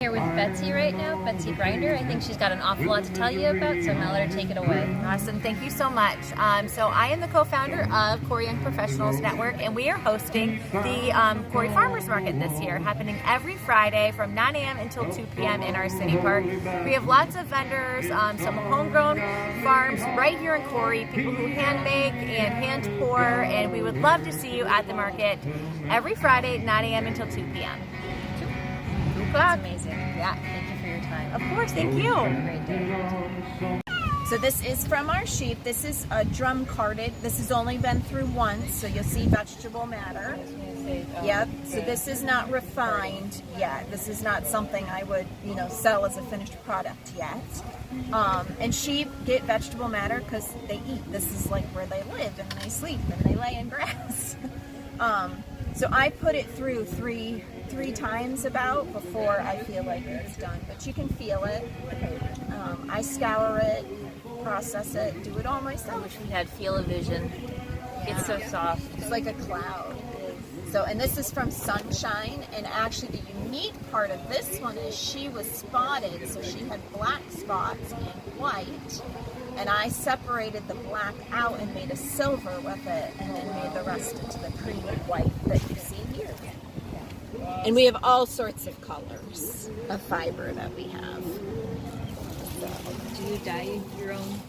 Here with Betsy right now, Betsy Grinder. I think she's got an awful lot to tell you about, so I'm gonna let her take it away. Awesome, thank you so much. So I am the co-founder of Corry Young Professionals Network, and we are hosting the Corry Farmers Market this year, happening every Friday from 9 a.m. until 2 p.m. in our city park. We have lots of vendors, some homegrown farms right here in Corry, people who hand make and hand pour, and we would love to see you at the market every Friday, 9 a.m. until 2 p.m. That's amazing. Yeah. Thank you for your time. Of course, thank you. Have a great day. So this is from our sheep. This is drum carded. This has only been through once, so you'll see vegetable matter. Yep. So this is not refined yet. This is not something I would, sell as a finished product yet. And sheep get vegetable matter because they eat. This is like where they live and they sleep and they lay in grass. So I put it through three times about before I feel like it's done. But you can feel it. I scour it, process it, do it all myself. I wish we had feel-o-vision. It's so soft. It's like a cloud. So, and this is from Sunshine, and actually the unique part of this one is she was spotted, so she had black spots and white, and I separated the black out and made a silver with it, and then made the rest into the creamy white that you see here. And we have all sorts of colors of fiber that we have. Do you dye your own?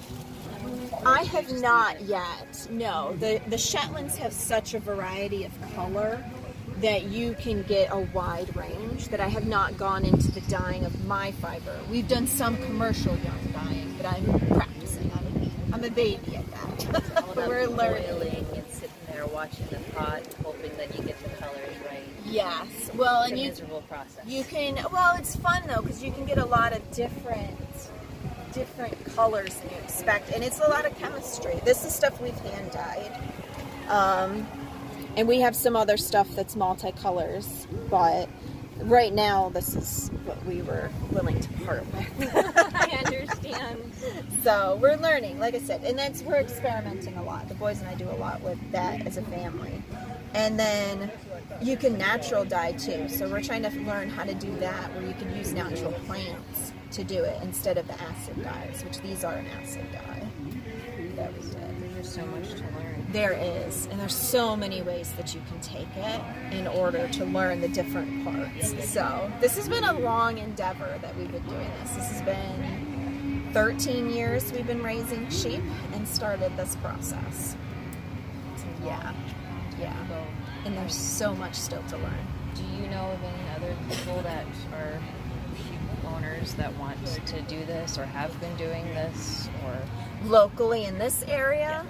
I have not yet, no. The Shetlands have such a variety of color that you can get a wide range that I have not gone into the dyeing of my fiber. We've done some commercial yarn dyeing, but I'm practicing. I'm a baby at that. We're learning. Boiling and sitting there watching the pot, hoping that you get the colors right. Yes. Well, It's and a miserable process. you can, well, it's fun though, because you can get a lot of different colors than you expect, and it's a lot of chemistry. This is stuff we've hand dyed, and we have some other stuff that's multicolors, but right now this is what we were willing to part with. I understand. So we're learning, like I said, and we're experimenting a lot. The boys and I do a lot with that as a family. And then you can natural dye too, so we're trying to learn how to do that, where you can use natural plants to do it instead of the acid dyes, which these are an acid dye that we did. There's so much to learn. There is, and there's so many ways that you can take it in order to learn the different parts. So this has been a long endeavor that we've been doing this. This has been 13 years we've been raising sheep and started this process. Yeah. And there's so much still to learn. Do you know of any other people that are sheep owners that want to do this or have been doing this? Or Locally in this area?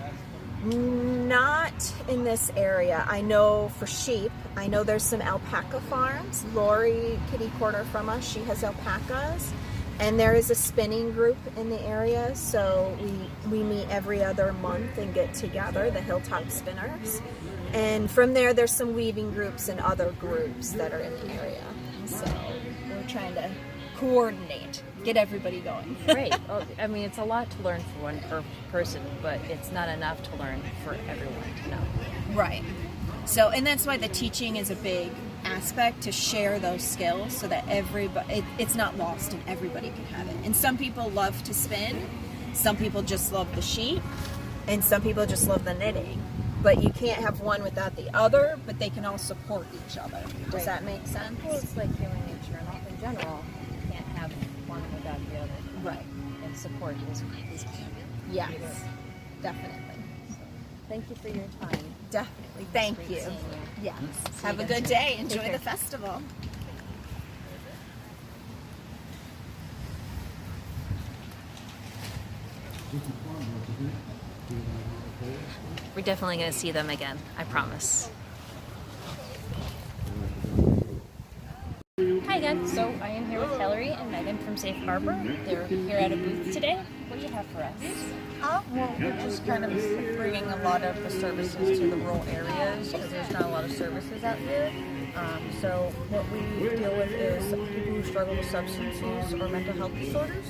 Not in this area. I know for sheep, I know there's some alpaca farms. Lori, kitty corner from us, she has alpacas. And there is a spinning group in the area, so we meet every other month and get together, the Hilltop Spinners. And from there, there's some weaving groups and other groups that are in the area. So we're trying to coordinate, get everybody going. Right. Oh, I mean, it's a lot to learn for one person, but it's not enough to learn for everyone to know. Right. So, and that's why the teaching is a big aspect, to share those skills so that it's not lost and everybody can have it. And some people love to spin, some people just love the sheep, and some people just love the knitting. But you can't have one without the other, but they can all support each other. Does that make sense? Well, it's like human nature in general. You can't have one without the other. Right. And support is key. Yes, definitely. Thank you for your time. Definitely. Thank Great you. seeing you. Yes. See Have you a guys good soon. day. Take Enjoy care. the festival. We're definitely going to see them again. I promise. Hi again. So I am here with Hillary and Megan from Safe Harbor. They're here at a booth today. What do you have for us? Well, we're just kind of bringing a lot of the services to the rural areas because there's not a lot of services out here. So what we deal with is people who struggle with substance use or mental health disorders.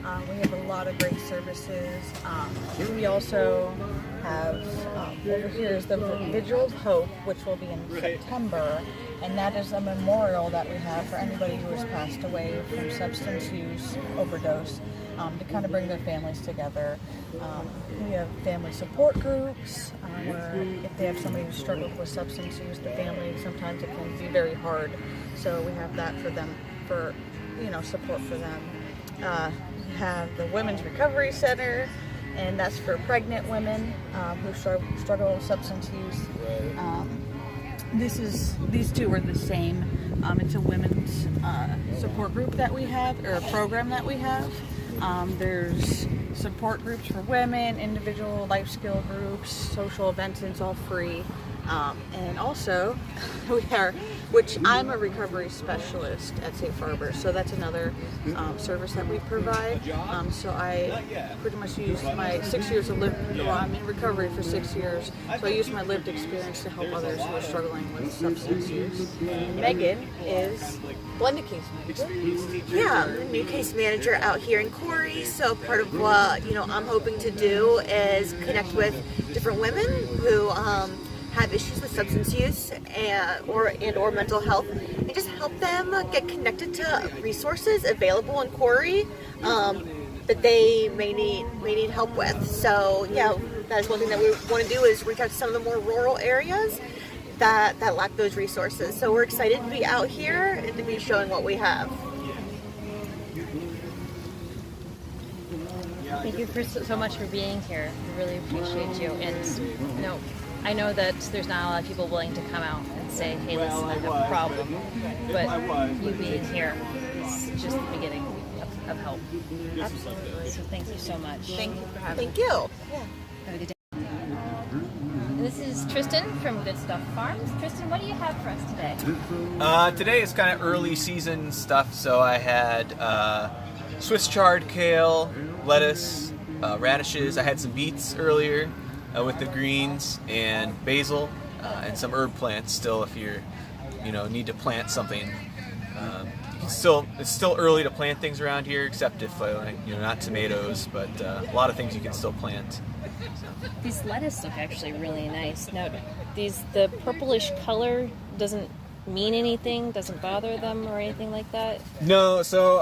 We have a lot of great services. We also have, over here is the Vigil of Hope, which will be in September, and that is a memorial that we have for anybody who has passed away from substance use, overdose, to kind of bring their families together. We have family support groups, where if they have somebody who's struggled with substance use, the family, sometimes it can be very hard. So we have that for them, for, support for them. We have the Women's Recovery Center, and that's for pregnant women who struggle with substance use. These two are the same. It's a women's support group that we have, or a program that we have. There's support groups for women, individual life skill groups, social events, and it's all free. And also, which I'm a recovery specialist at St. Farber's, so that's another service that we provide. So I pretty much use my 6 years of I'm in recovery for 6 years, so I use my lived experience to help others who are struggling with substance use. And Megan is blended case manager. Yeah, I'm the new case manager out here in Corry. So part of what I'm hoping to do is connect with different women who have issues with substance use or mental health, and just help them get connected to resources available in Corry that they may need help with. So yeah, that's one thing that we want to do, is reach out to some of the more rural areas that lack those resources. So we're excited to be out here and to be showing what we have. Thank you so much for being here. We really appreciate you. And I know that there's not a lot of people willing to come out and say, hey, listen, I have a problem. But you being here is just the beginning of help. Absolutely. So thank you so much. Thank you for having me. Thank you. Have a good day. And this is Tristan from Good Stuff Farms. Tristan, what do you have for us today? Today is kind of early season stuff, so I had Swiss chard kale, lettuce, radishes. I had some beets earlier with the greens, and basil, and some herb plants still if you're, need to plant something. It's still early to plant things around here, except if, not tomatoes, but a lot of things you can still plant. These lettuce look actually really nice. Now, the purplish color doesn't mean anything, doesn't bother them or anything like that? No, so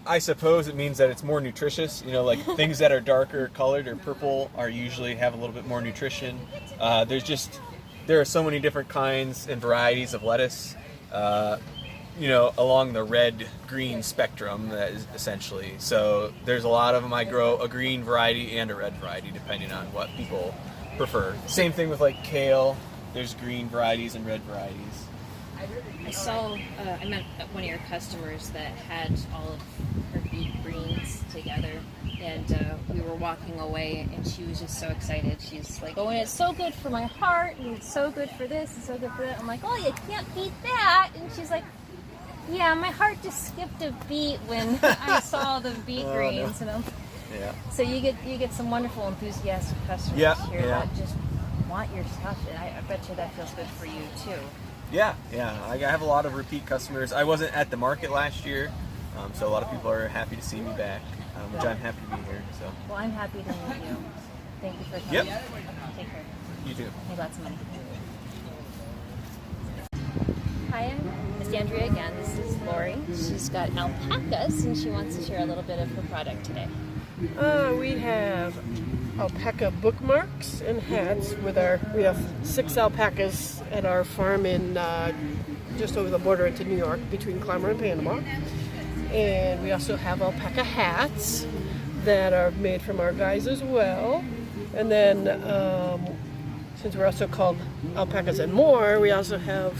I suppose it means that it's more nutritious. Like things that are darker colored or purple are usually have a little bit more nutrition. There are so many different kinds and varieties of lettuce, along the red-green spectrum, that is essentially. So there's a lot of them. I grow a green variety and a red variety depending on what people prefer. Same thing with like kale. There's green varieties and red varieties. I saw, I met one of your customers that had all of her beet greens together, and we were walking away, and she was just so excited. She's like, oh, and it's so good for my heart, and it's so good for this, and so good for that. I'm like, oh, you can't beat that. And she's like, yeah, my heart just skipped a beat when I saw the beet greens. No. Yeah. So you get some wonderful, enthusiastic customers here that just want your stuff, and I bet you that feels good for you too. Yeah. I have a lot of repeat customers. I wasn't at the market last year, so a lot of people are happy to see me back, which I'm happy to be here. So. Well, I'm happy to meet you. Thank you for coming. Yep. Take care. You too. Make lots of money. Hi, I'm Miss Andrea again. This is Lori. She's got alpacas, and she wants to share a little bit of her product today. We have alpaca bookmarks and hats. We have 6 alpacas at our farm in just over the border into New York, between Clymer and Panama. And we also have alpaca hats that are made from our guys as well. And then, since we're also called Alpacas and More, we also have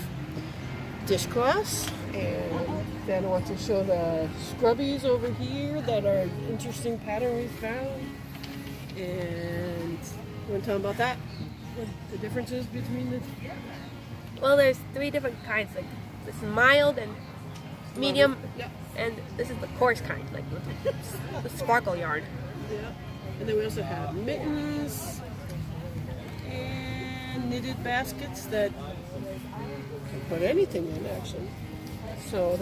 dishcloths. And then I want to show the scrubbies over here that are an interesting pattern we found. And you want to tell them about that? What the differences between the... Well, there's 3 different kinds. Like this is mild and medium, and this is the coarse kind, like the sparkle yarn. Yeah. And then we also have mittens and knitted baskets that can put anything in, actually. So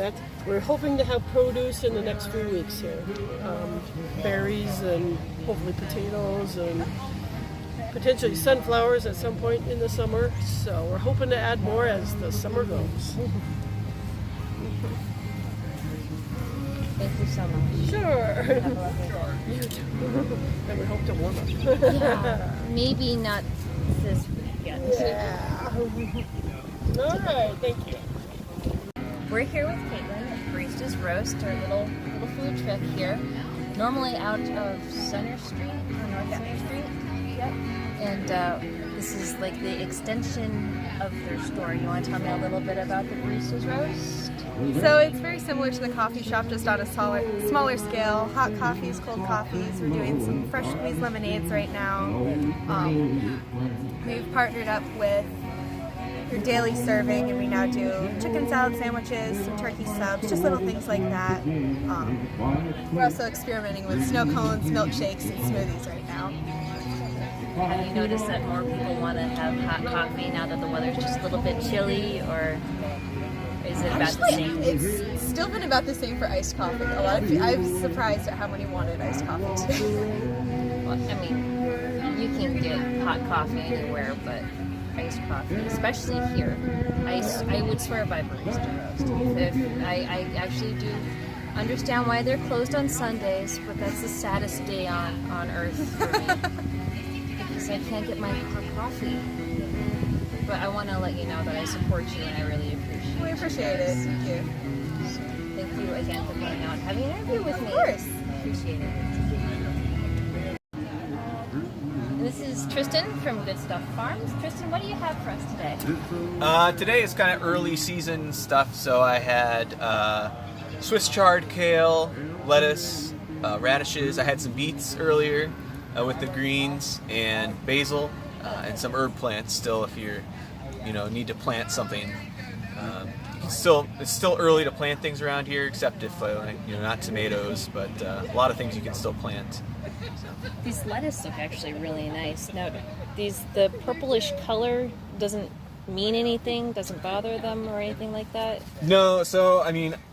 we're hoping to have produce in the next few weeks here. Berries and hopefully potatoes and potentially sunflowers at some point in the summer. So we're hoping to add more as the summer goes. Thank you so much. Sure. Have a lovely day. You too. And we hope to warm up. Yeah, maybe not this weekend. Yeah. All right, thank you. We're here with Caitlin at Barista's Roast, our little food truck here. Normally out of Center Street, or North Center Street. Yep. And this is like the extension of their store. You want to tell me a little bit about the Barista's Roast? So it's very similar to the coffee shop, just on a smaller scale. Hot coffees, cold coffees. We're doing some fresh squeezed lemonades right now. We've partnered up with your daily serving, and we now do chicken salad sandwiches, some turkey subs, just little things like that. We're also experimenting with snow cones, milkshakes, and smoothies right now. Have you noticed that more people want to have hot coffee now that the weather's just a little bit chilly, or is it about the same? It's still been about the same for iced coffee. A lot of people, I'm surprised at how many wanted iced coffee too. Well, I mean, you can get hot coffee anywhere, but iced coffee, especially here, I would swear by Barista Roast. If I actually do understand why they're closed on Sundays, but that's the saddest day on earth for me because I can't get my hot coffee. But I want to let you know that I support you and I really appreciate it. We appreciate it. Thank you. So, thank you again for coming out and having an interview with me. Of course. Appreciate it. This is Tristan from Good Stuff Farms. Tristan, what do you have for us today? Today is kind of early season stuff, so I had Swiss chard kale, lettuce, radishes. I had some beets earlier with the greens, and basil, and some herb plants still if you're, need to plant something. It's still early to plant things around here, except if, not tomatoes, but a lot of things you can still plant. These lettuce look actually really nice. Now, the purplish color doesn't mean anything, doesn't bother them or anything like that? No, so,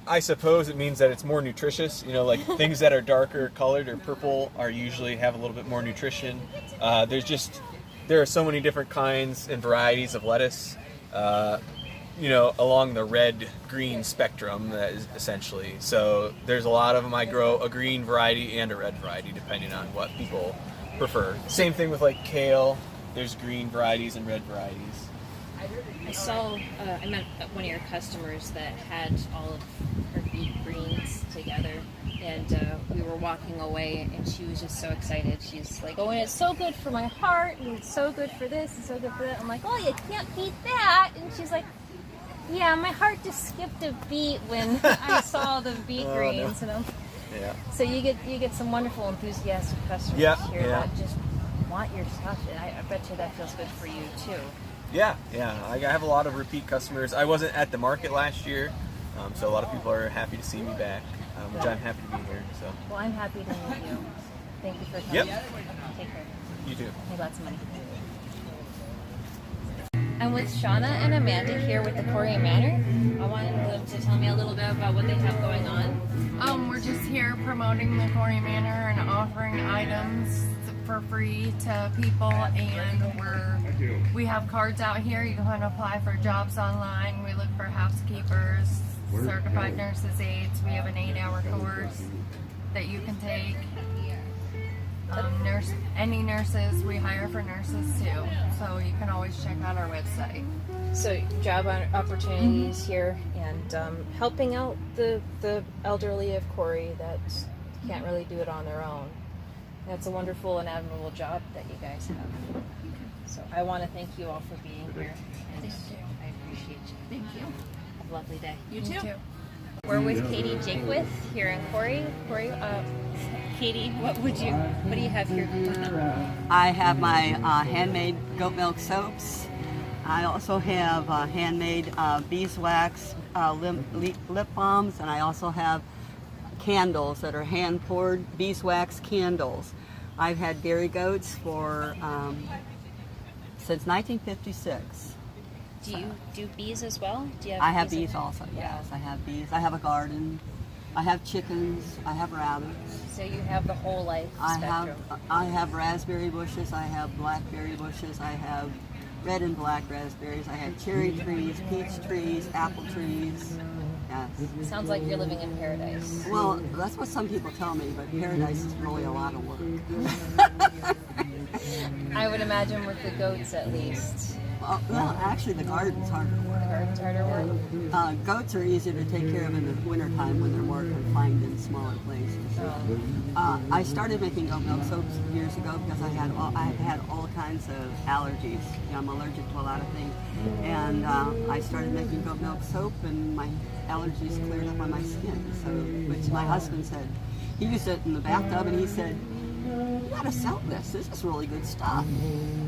I suppose it means that it's more nutritious. Like things that are darker colored or purple usually have a little bit more nutrition. There are so many different kinds and varieties of lettuce, along the red-green spectrum, essentially. So there's a lot of them. I grow a green variety and a red variety, depending on what people prefer. Same thing with like kale. There's green varieties and red varieties. I saw, I met one of your customers that had all of her beet greens together, and we were walking away, and she was just so excited. She's like, oh, and it's so good for my heart, and it's so good for this, and so good for that. I'm like, oh, you can't beat that. And she's like, yeah, my heart just skipped a beat when I saw the beet greens. No. Yeah. So you get some wonderful, enthusiastic customers here that just want your stuff, and I bet you that feels good for you too. Yeah. I have a lot of repeat customers. I wasn't at the market last year, so a lot of people are happy to see me back, which I'm happy to be here. So. Well, I'm happy to meet you. Thank you for coming. Yep. Take care. You too. Make lots of money. I'm with Shauna and Amanda here with the Corry Manor. I wanted them to tell me a little bit about what they have going on. We're just here promoting the Corry Manor and offering items for free to people, and we have cards out here. You can apply for jobs online. We look for housekeepers, certified nurses' aides. We have an 8-hour course that you can take. Any nurses, we hire for nurses too, so you can always check out our website. So job opportunities here, and helping out the elderly of Corry that can't really do it on their own. That's a wonderful and admirable job that you guys have. So I want to thank you all for being here. And Thank you. I appreciate you. Thank you. Have a lovely day. You too. We're with Katie Jakewith here in Corry. Katie, what do you have here? I have my handmade goat milk soaps. I also have handmade beeswax lip balms, and I also have candles that are hand-poured beeswax candles. I've had dairy goats for since 1956. Do you do bees as well? Do you have I have bees bees also, yes. I have bees. I have a garden. I have chickens. I have rabbits. So you have the whole life spectrum. I have raspberry bushes. I have blackberry bushes. I have red and black raspberries. I have cherry trees, peach trees, apple trees. Yes. Sounds like you're living in paradise. Well, that's what some people tell me, but paradise is really a lot of work. I would imagine with the goats at least. Well, actually, the garden's harder work. The garden's harder work? Goats are easier to take care of in the wintertime when they're more confined in smaller places. I started making goat milk soaps years ago because I had all kinds of allergies. I'm allergic to a lot of things. And I started making goat milk soap, and my allergies cleared up on my skin. So, which my husband said, he used it in the bathtub, and he said, "You gotta sell this. This is really good stuff."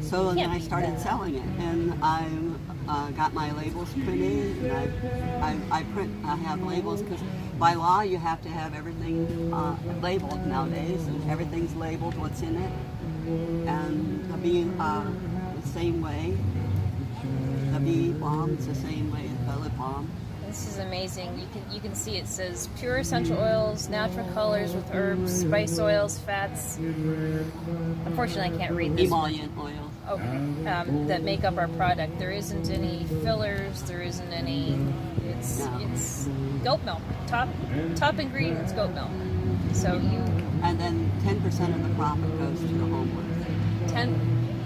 So then I started selling it, and I got my labels printed, and I have labels because by law you have to have everything labeled nowadays, and everything's labeled what's in it, and the bee the same way. The bee balm's the same way as the lip balm. This is amazing. You can see it says pure essential oils, natural colors with herbs, spice oils, fats. Unfortunately, I can't read this. Emollient oil. Okay. That make up our product. There isn't any fillers. There isn't any. It's goat milk. Top ingredients goat milk. So you. And then 10% of the profit goes to the homeless.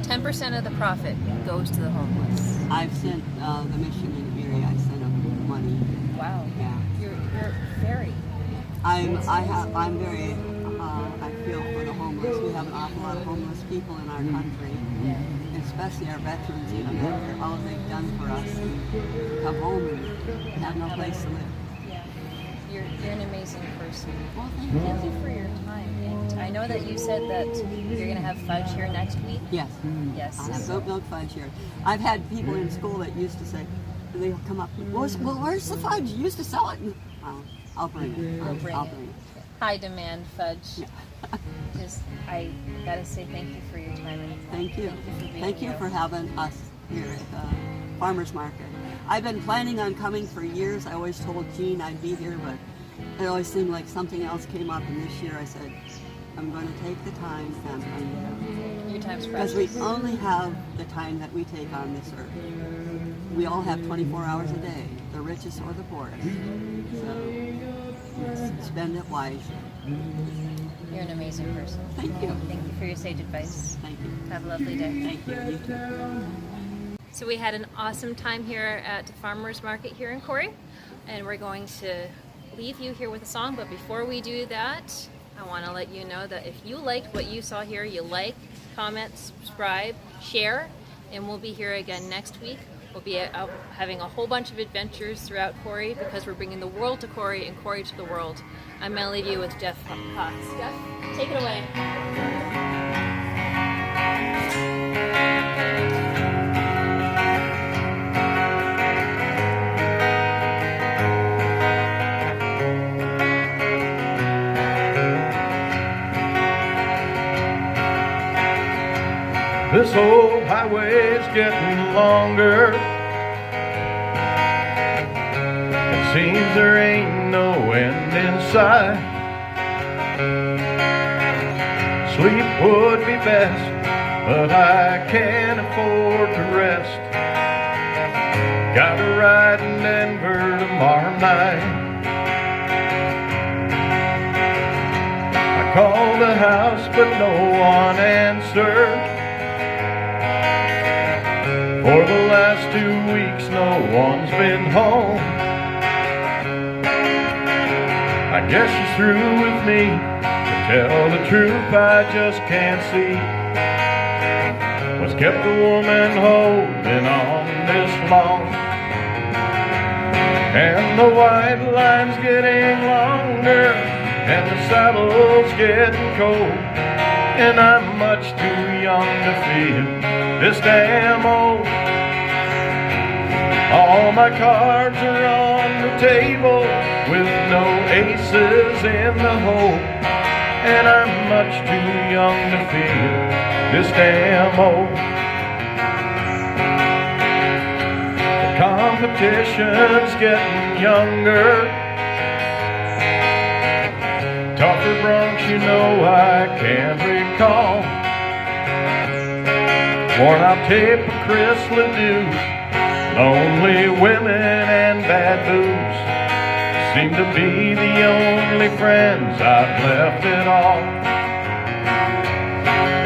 10% of the profit goes to the homeless. I've sent the mission in Erie. I sent them money. Wow. Yeah. You're very. I'm very. I feel for the homeless. We have an awful lot of homeless people in our country, especially our veterans. You know, after all they've done for us, and come home and have no place to live. Yeah. You're an amazing person. Well, Thank you for your time. And I know that you said that you're going to have fudge here next week. Yes. Yes. I have goat milk fudge here. I've had people in school that used to say, they'll come up, well, where's the fudge? You used to sell it. I'll bring it. I'll bring it. High demand fudge. I gotta say thank you for your time. And thank you. Thank you for having us here at the farmers market. I've been planning on coming for years. I always told Jean I'd be here, but it always seemed like something else came up. And this year I said, I'm going to take the time, and your time's precious. Because we only have the time that we take on this earth. We all have 24 hours a day, the richest or the poorest. So spend it wisely. You're an amazing person. Thank you. Thank you for your sage advice. Thank you. Have a lovely day. Thank you. You too. So we had an awesome time here at the farmers market here in Corry, and we're going to leave you here with a song. But before we do that, I want to let you know that if you liked what you saw here, you like, comment, subscribe, share, and we'll be here again next week. We'll be out having a whole bunch of adventures throughout Corry because we're bringing the world to Corry and Corry to the world. I'm going to leave you with Jeff Potts. Jeff, take it away. This old highway's getting longer. It seems there ain't no end in sight. Sleep would be best, but I can't afford to rest. Got a ride in Denver tomorrow night. I called the house, but no one answered. For the last 2 weeks, no one's been home. I guess she's through with me. To tell the truth, I just can't see what's kept a woman holding on this long. And the white line's getting longer, and the saddle's getting cold, and I'm much too young to feel this damn old. All my cards are on the table with no aces in the hole, and I'm much too young to feel this damn old. competition's getting younger. Tougher Bronx, you know I can't recall. Worn out tape of Chris Ledoux, lonely women and bad booze seem to be the only friends I've left at all.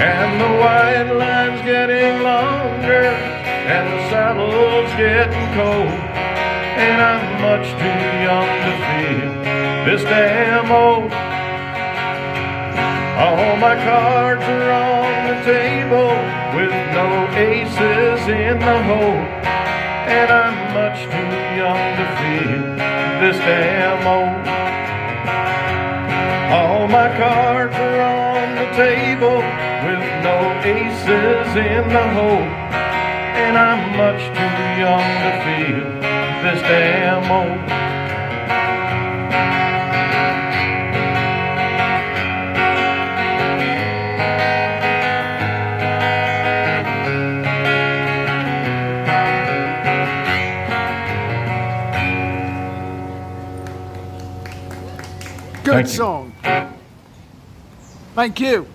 And the white line's getting longer, and the saddle's getting cold, and I'm much too young to feel this damn old. All my cards are on the table with no aces in the hole, and I'm much too young to feel this damn old. All my cards are on the table with no aces in the hole, and I'm much too young to feel this damn old. Good song. Thank you.